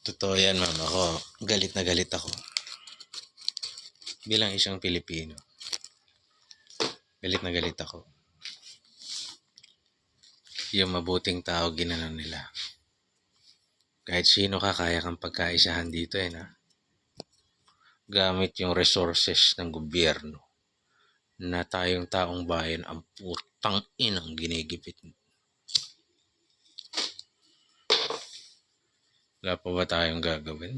Totoo yan, ma'am. Ako, galit na galit ako. Bilang isang Pilipino, galit na galit ako. Yung mabuting tao, ginanon nila. Kahit sino ka, kaya kang pagkaisahan dito na. Gamit yung resources ng gobyerno na tayong taong bayan ang putang inang ginigipit. Wala pa ba tayong gagawin?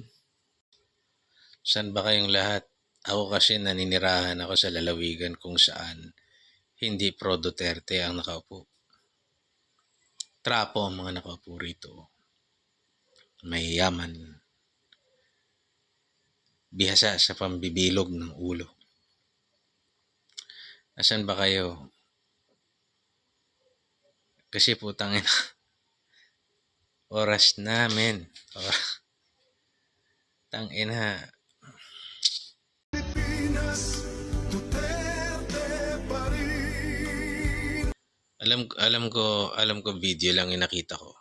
San ba kayong lahat? Ako kasi naninirahan ako sa lalawigan kung saan hindi pro Duterte ang nakaupo. Trapo ang mga nakaupo rito. Mayayaman. Bihasa sa pambibilog ng ulo. Asan ba kayo? Kasi putang ina. Oras namin. Tang ina. Alam ko video lang yung nakita ko.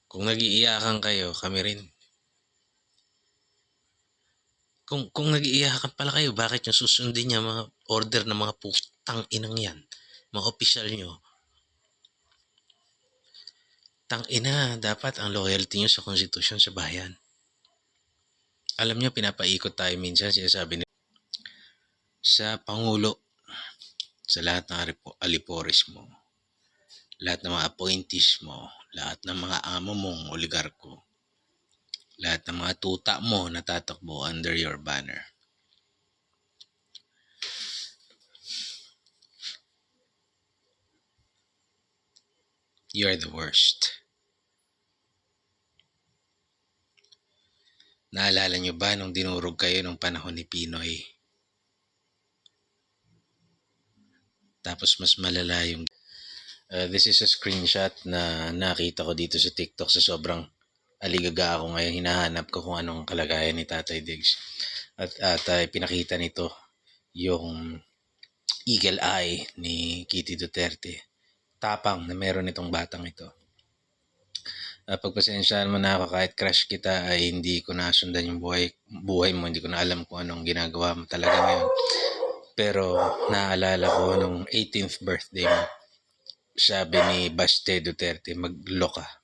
Kung nag-iiyakan kayo, kami rin. Kung nag-iiyakan pala kayo, bakit nyo susundin niya mga order ng mga putang inang yan? Mga opisyal nyo. Tang ina, dapat ang loyalty nyo sa konstitusyon sa bayan. Alam nyo, pinapaikot tayo minsan, sinasabi nila sa Pangulo, sa lahat ng alipores mo, lahat ng mga appointees mo, lahat ng mga amo mong oligarko, lahat ng mga tuta mo na tatakbo under your banner. You're the worst. Naalala nyo ba nung dinurog kayo nung panahon ni Pinoy? Tapos mas malala yung... this is a screenshot na nakita ko dito sa TikTok sa sobrang aligaga ako ngayon. Hinahanap ko kung anong kalagayan ni Tatay Diggs. At pinakita nito yung eagle eye ni Kitty Duterte. Tapang na meron itong batang ito. Pagpasensyahan mo na ako, kahit crush kita ay hindi ko nasundan yung buhay mo. Hindi ko na alam kung anong ginagawa mo talaga ngayon. Pero naalala ko nung 18th birthday mo, sabi ni Baste Duterte, maglo ka.